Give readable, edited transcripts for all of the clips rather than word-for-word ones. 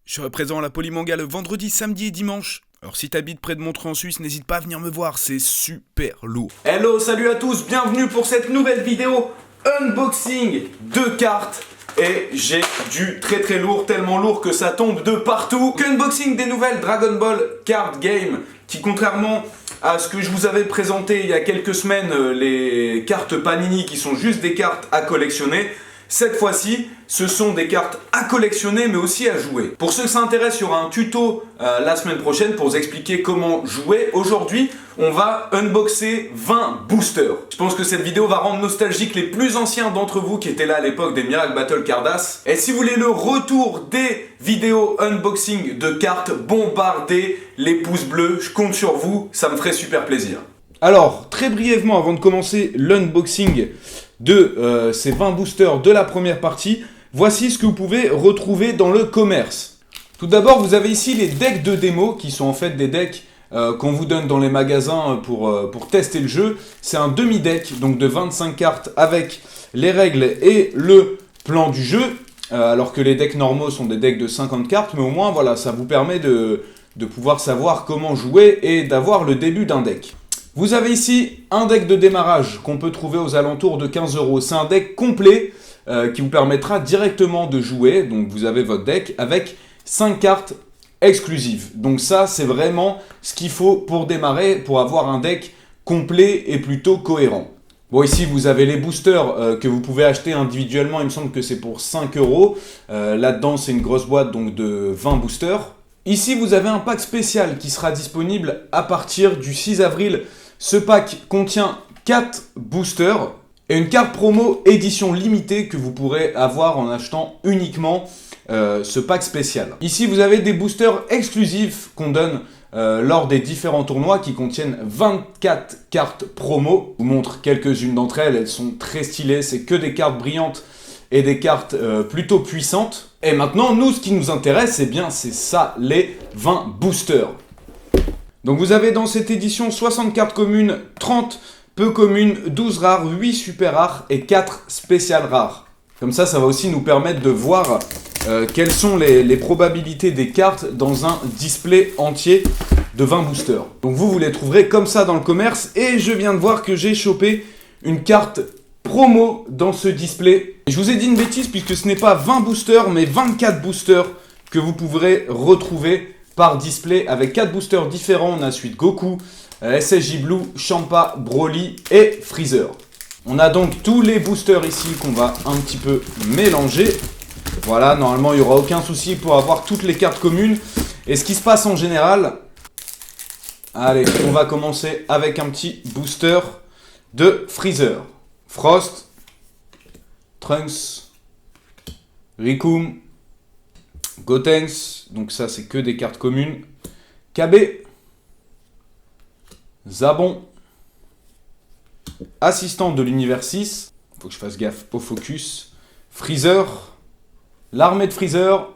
Je serai présent à la Polymanga le vendredi, samedi et dimanche. Alors si t'habites près de Montreux en Suisse, n'hésite pas à venir me voir, c'est super lourd. Hello, salut à tous, bienvenue pour cette nouvelle vidéo unboxing de cartes. Et j'ai du très lourd, tellement lourd que ça tombe de partout. Unboxing des nouvelles Dragon Ball Card Game, qui contrairement à ce que je vous avais présenté il y a quelques semaines, les cartes Panini qui sont juste des cartes à collectionner, cette fois-ci, ce sont des cartes à collectionner mais aussi à jouer. Pour ceux que ça intéresse, il y aura un tuto la semaine prochaine pour vous expliquer comment jouer. Aujourd'hui, on va unboxer 20 boosters. Je pense que cette vidéo va rendre nostalgique les plus anciens d'entre vous qui étaient là à l'époque des Miracle Battle Cardass. Et si vous voulez le retour des vidéos unboxing de cartes, bombardez les pouces bleus. Je compte sur vous, ça me ferait super plaisir. Alors, très brièvement, avant de commencer l'unboxing de ces 20 boosters de la première partie, voici ce que vous pouvez retrouver dans le commerce. Tout d'abord, vous avez ici les decks de démo, qui sont en fait des decks qu'on vous donne dans les magasins pour tester le jeu. C'est un demi-deck, donc de 25 cartes avec les règles et le plan du jeu, alors que les decks normaux sont des decks de 50 cartes, mais au moins, voilà, ça vous permet de pouvoir savoir comment jouer et d'avoir le début d'un deck. Vous avez ici un deck de démarrage qu'on peut trouver aux alentours de 15 €. C'est un deck complet qui vous permettra directement de jouer. Donc vous avez votre deck avec 5 cartes exclusives. Donc ça, c'est vraiment ce qu'il faut pour démarrer, pour avoir un deck complet et plutôt cohérent. Bon, ici, vous avez les boosters que vous pouvez acheter individuellement. Il me semble que c'est pour 5 €. Là-dedans, c'est une grosse boîte donc de 20 boosters. Ici, vous avez un pack spécial qui sera disponible à partir du 6 avril. Ce pack contient 4 boosters et une carte promo édition limitée que vous pourrez avoir en achetant uniquement ce pack spécial. Ici, vous avez des boosters exclusifs qu'on donne lors des différents tournois qui contiennent 24 cartes promo. Je vous montre quelques-unes d'entre elles, elles sont très stylées, c'est que des cartes brillantes et des cartes plutôt puissantes. Et maintenant, nous, ce qui nous intéresse, eh bien, c'est ça, les 20 boosters. Donc vous avez dans cette édition 60 cartes communes, 30 peu communes, 12 rares, 8 super rares et 4 spéciales rares. Comme ça, ça va aussi nous permettre de voir quelles sont les probabilités des cartes dans un display entier de 20 boosters. Donc vous les trouverez comme ça dans le commerce. Et je viens de voir que j'ai chopé une carte promo dans ce display. Je vous ai dit une bêtise puisque ce n'est pas 20 boosters mais 24 boosters que vous pourrez retrouver par display avec 4 boosters différents. On a suite Goku, SSJ Blue, Champa, Broly et Freezer. On a donc tous les boosters ici qu'on va un petit peu mélanger. Voilà, normalement il n'y aura aucun souci pour avoir toutes les cartes communes. Et ce qui se passe en général, allez, on va commencer avec un petit booster de Freezer. Frost, Trunks, Rikum, Gotenks, donc ça c'est que des cartes communes, KB, Zabon, Assistant de l'univers 6, faut que je fasse gaffe au focus, Freezer, l'armée de Freezer,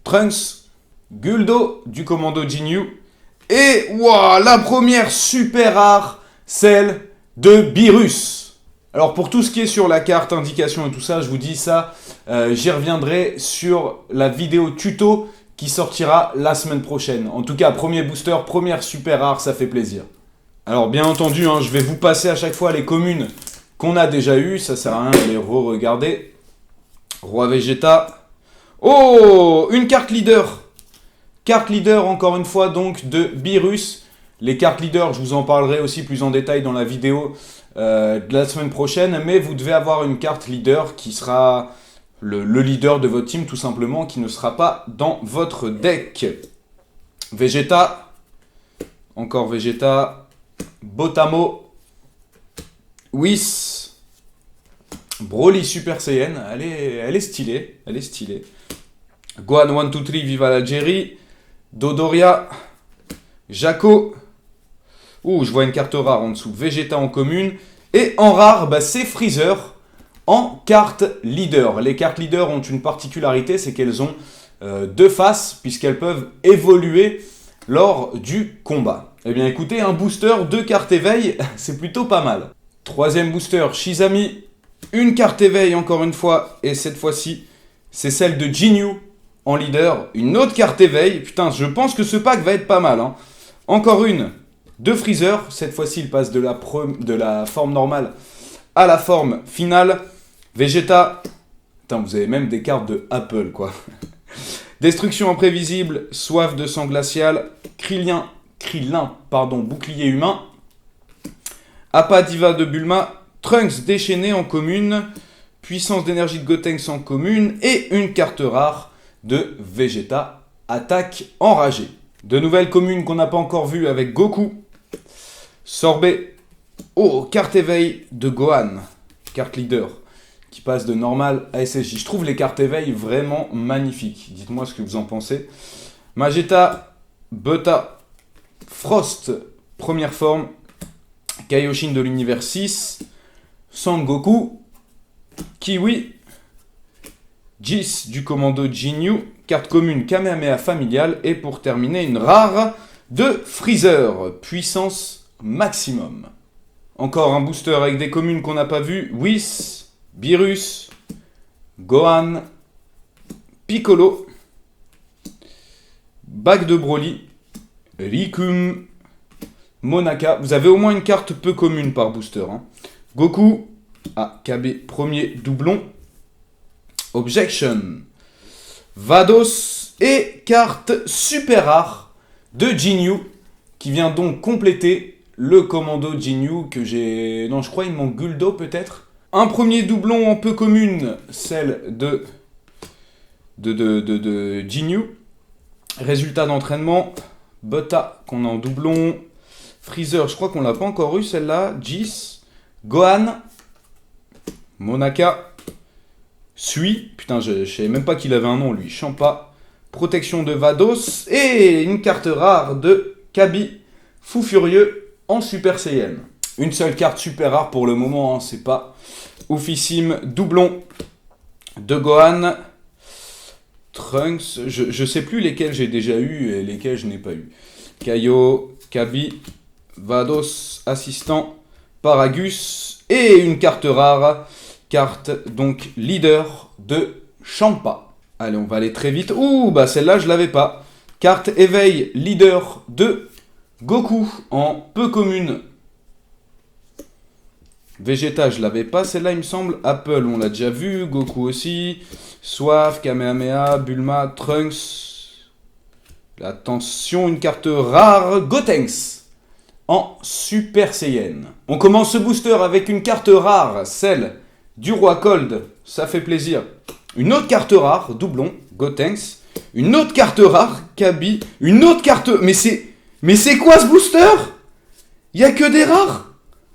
Trunks, Guldo du commando Jinyu, et wow, la première super rare, celle de Beerus. Alors pour tout ce qui est sur la carte, indication et tout ça, je vous dis ça, j'y reviendrai sur la vidéo tuto qui sortira la semaine prochaine. En tout cas, premier booster, première super rare, ça fait plaisir. Alors bien entendu, je vais vous passer à chaque fois les communes qu'on a déjà eues, ça sert à rien de les re-regarder. Roi Vegeta. Oh, une carte leader. Carte leader encore une fois donc de Beerus. Les cartes leaders, je vous en parlerai aussi plus en détail dans la vidéo de la semaine prochaine, mais vous devez avoir une carte leader qui sera le leader de votre team tout simplement, qui ne sera pas dans votre deck. Vegeta, encore Vegeta, Botamo, Whis, Broly Super Saiyan, elle est stylée, elle est stylée. Gohan 1, 2, 3, Viva la Jerry, Dodoria, Jaco. Ouh, je vois une carte rare en dessous. Vegeta en commune. Et en rare, c'est Freezer en carte leader. Les cartes leader ont une particularité, c'est qu'elles ont deux faces, puisqu'elles peuvent évoluer lors du combat. Eh bien écoutez, un booster, 2 cartes éveil, c'est plutôt pas mal. Troisième booster, Shizami. Une carte éveil encore une fois, et cette fois-ci, c'est celle de Jinyu en leader. Une autre carte éveil. Putain, je pense que ce pack va être pas mal. Hein. Encore une de Freezer. Cette fois-ci, il passe de la forme normale à la forme finale. Vegeta. Putain, vous avez même des cartes de Apple, quoi. Destruction imprévisible. Soif de sang glacial. Krillin, bouclier humain. Appa Diva de Bulma. Trunks déchaîné en commune. Puissance d'énergie de Gotenks en commune. Et une carte rare de Vegeta. Attaque enragée. De nouvelles communes qu'on n'a pas encore vues avec Goku. Sorbet. Oh, carte éveil de Gohan. Carte leader. Qui passe de normal à SSJ. Je trouve les cartes éveil vraiment magnifiques. Dites-moi ce que vous en pensez. Mageta. Beta. Frost. Première forme. Kaioshin de l'univers 6. Sangoku. Kiwi. Jis du commando Jinyu. Carte commune Kamehameha familiale. Et pour terminer, une rare de Freezer. Puissance maximum. Encore un booster avec des communes qu'on n'a pas vues. Whis, Beerus, Gohan, Piccolo, Bac de Broly, Rikum, Monaka. Vous avez au moins une carte peu commune par booster. Hein. Goku, KB, premier doublon. Objection, Vados et carte super rare de Jinyu qui vient donc compléter le commando Jinyu que j'ai... Non, je crois il manque Guldo peut-être. Un premier doublon en peu commune, celle de Jinyu. Résultat d'entraînement, Bota qu'on a en doublon. Freezer, je crois qu'on l'a pas encore eu celle-là. Jis, Gohan, Monaka, Sui, putain je savais même pas qu'il avait un nom lui, Champa, protection de Vados et une carte rare de Kabi, Fou Furieux en Super Saiyan. Une seule carte super rare pour le moment, hein, c'est pas oufissime. Doublon de Gohan, Trunks, je sais plus lesquels j'ai déjà eu et lesquels je n'ai pas eu. Kaio, Kabi, Vados, assistant, Paragus et une carte rare, carte donc leader de Champa. Allez, on va aller très vite. Ouh, bah celle-là je l'avais pas. Carte éveil leader de Goku en peu commune. Vegeta, je l'avais pas, celle-là il me semble. Apple, on l'a déjà vu. Goku aussi. Soif, Kamehameha, Bulma, Trunks. Attention, une carte rare. Gotenks en Super Saiyan. On commence ce booster avec une carte rare, celle du roi Cold. Ça fait plaisir. Une autre carte rare, doublon, Gotenks. Une autre carte rare, Kabi. Une autre carte... Mais c'est quoi ce booster? Il y a que des rares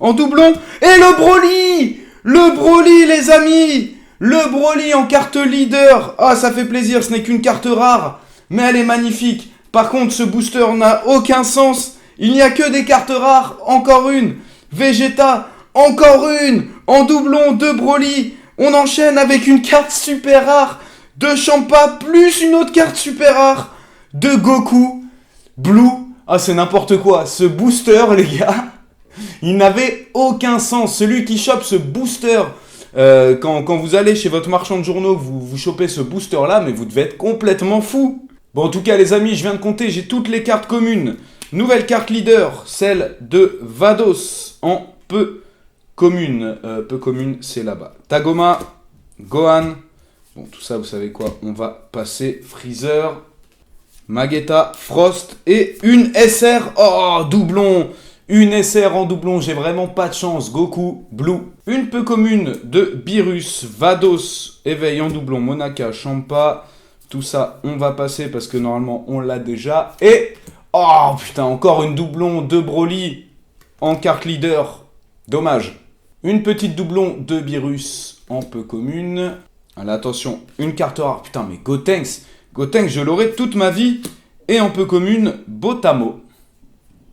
en doublon. Et le Broly! Le Broly, les amis! Le Broly en carte leader. Ah, ça fait plaisir, ce n'est qu'une carte rare. Mais elle est magnifique. Par contre, ce booster n'a aucun sens. Il n'y a que des cartes rares. Encore une. Vegeta. Encore une. En doublon de Broly. On enchaîne avec une carte super rare de Champa. Plus une autre carte super rare de Goku. Blue. Ah, c'est n'importe quoi. Ce booster, les gars, il n'avait aucun sens. Celui qui chope ce booster, quand vous allez chez votre marchand de journaux, vous chopez ce booster-là, mais vous devez être complètement fou. Bon, en tout cas, les amis, je viens de compter. J'ai toutes les cartes communes. Nouvelle carte leader, celle de Vados en peu commune. Peu commune, c'est là-bas. Tagoma, Gohan. Bon, tout ça, vous savez quoi? On va passer Freezer. Mageta, Frost et une SR. Oh, doublon. Une SR en doublon, j'ai vraiment pas de chance. Goku, Blue. Une peu commune de Beerus, Vados, éveil en doublon, Monaka, Champa. Tout ça, on va passer parce que normalement, on l'a déjà. Et, oh putain, encore une doublon de Broly en carte leader. Dommage. Une petite doublon de Beerus en peu commune. Allez, attention, une carte rare. Putain, mais Gotenks. Gotenks, je l'aurai toute ma vie. Et en peu commune, Botamo.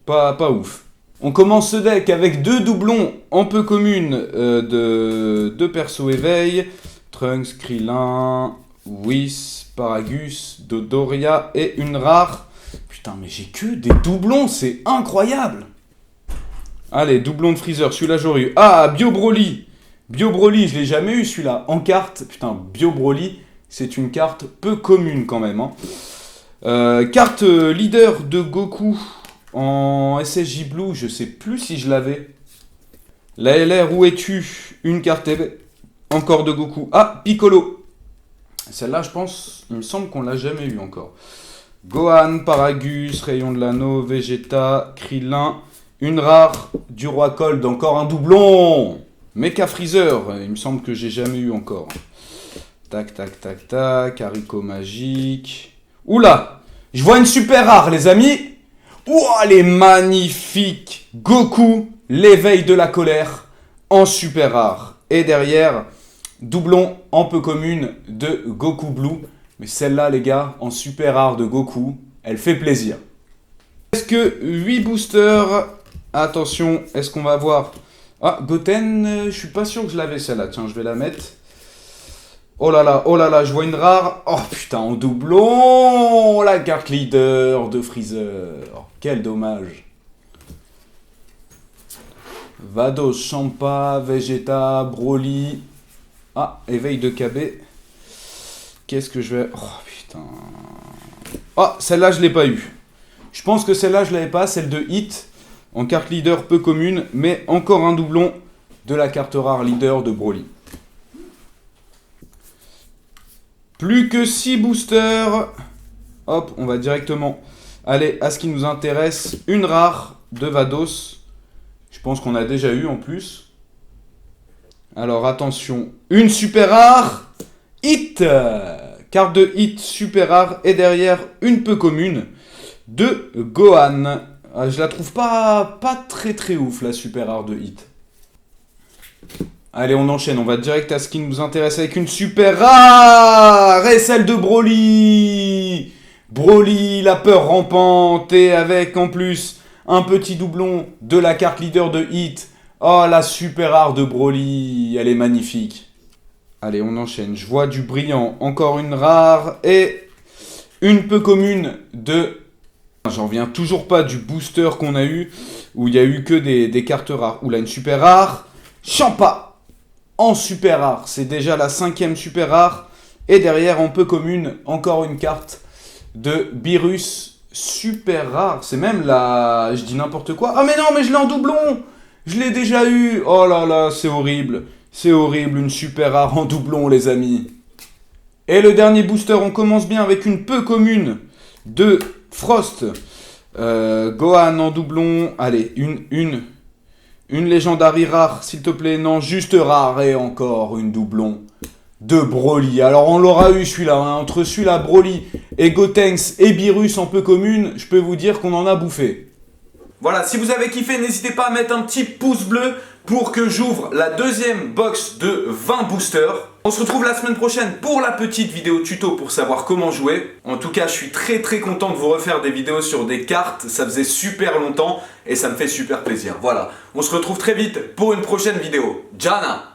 Pas ouf. On commence ce deck avec deux doublons en peu commune de perso éveil. Trunks, Krillin, Whis, Paragus, Dodoria et une rare. Putain, mais j'ai que des doublons, c'est incroyable. Allez, doublon de Freezer, celui-là j'aurais eu. Ah, Bio Broly. Bio Broly, je l'ai jamais eu celui-là. En carte, putain, Bio Broly, c'est une carte peu commune quand même. Carte leader de Goku en SSJ Blue, je sais plus si je l'avais. La LR, où es-tu? Une carte encore de Goku. Ah, Piccolo. Celle-là, je pense, il me semble qu'on l'a jamais eu encore. Gohan, Paragus, Rayon de l'Anneau, Vegeta, Krillin. Une rare du Roi Cold, encore un doublon. Mecha Freezer, il me semble que j'ai jamais eu encore. Tac, tac, tac, tac. Haricot magique. Oula, je vois une super rare, les amis. Ouah, elle est magnifique. Goku, l'éveil de la colère, en super rare. Et derrière, doublon en peu commune de Goku Blue. Mais celle-là, les gars, en super rare de Goku, elle fait plaisir. Est-ce que 8 boosters? Attention, est-ce qu'on va voir? Ah, Goten, je suis pas sûr que je l'avais celle-là. Tiens, je vais la mettre. Oh là là, je vois une rare. Oh putain, en doublon, la carte leader de Freezer. Oh, quel dommage. Vados, Champa, Vegeta, Broly. Ah, éveil de KB. Qu'est-ce que je vais... Oh putain. Oh, celle-là, je l'ai pas eu. Je pense que celle-là, je l'avais pas, celle de Hit. En carte leader peu commune, mais encore un doublon de la carte rare leader de Broly. Plus que 6 boosters. Hop, on va directement aller à ce qui nous intéresse. Une rare de Vados. Je pense qu'on a déjà eu en plus. Alors attention, une super rare. Hit. Carte de Hit super rare. Et derrière, une peu commune de Gohan. Je la trouve pas très ouf, la super rare de Hit. Allez, on enchaîne, on va direct à ce qui nous intéresse avec une super rare. Et celle de Broly. Broly, la peur rampante. Et avec en plus un petit doublon de la carte leader de Hit. Oh, la super rare de Broly, elle est magnifique. Allez, on enchaîne. Je vois du brillant, encore une rare. Et une peu commune de... J'en reviens toujours pas du booster qu'on a eu, où il y a eu que des cartes rares. Oula, une super rare. Champa en super rare. C'est déjà la 5e super rare. Et derrière, en peu commune, encore une carte de Beerus super rare. C'est même la... Je dis n'importe quoi. Ah mais non, mais je l'ai en doublon. Je l'ai déjà eu. Oh là là, c'est horrible. C'est horrible, une super rare en doublon, les amis. Et le dernier booster, on commence bien avec une peu commune de Frost. Gohan en doublon. Allez, une légendary rare, s'il te plaît. Non, juste rare. Et encore une doublon de Broly. Alors, on l'aura eu celui-là. Hein. Entre celui-là, Broly et Gotenks et Beerus en peu commune, je peux vous dire qu'on en a bouffé. Voilà, si vous avez kiffé, n'hésitez pas à mettre un petit pouce bleu pour que j'ouvre la deuxième box de 20 boosters. On se retrouve la semaine prochaine pour la petite vidéo tuto pour savoir comment jouer. En tout cas, je suis très content de vous refaire des vidéos sur des cartes. Ça faisait super longtemps et ça me fait super plaisir. Voilà, on se retrouve très vite pour une prochaine vidéo. Jana!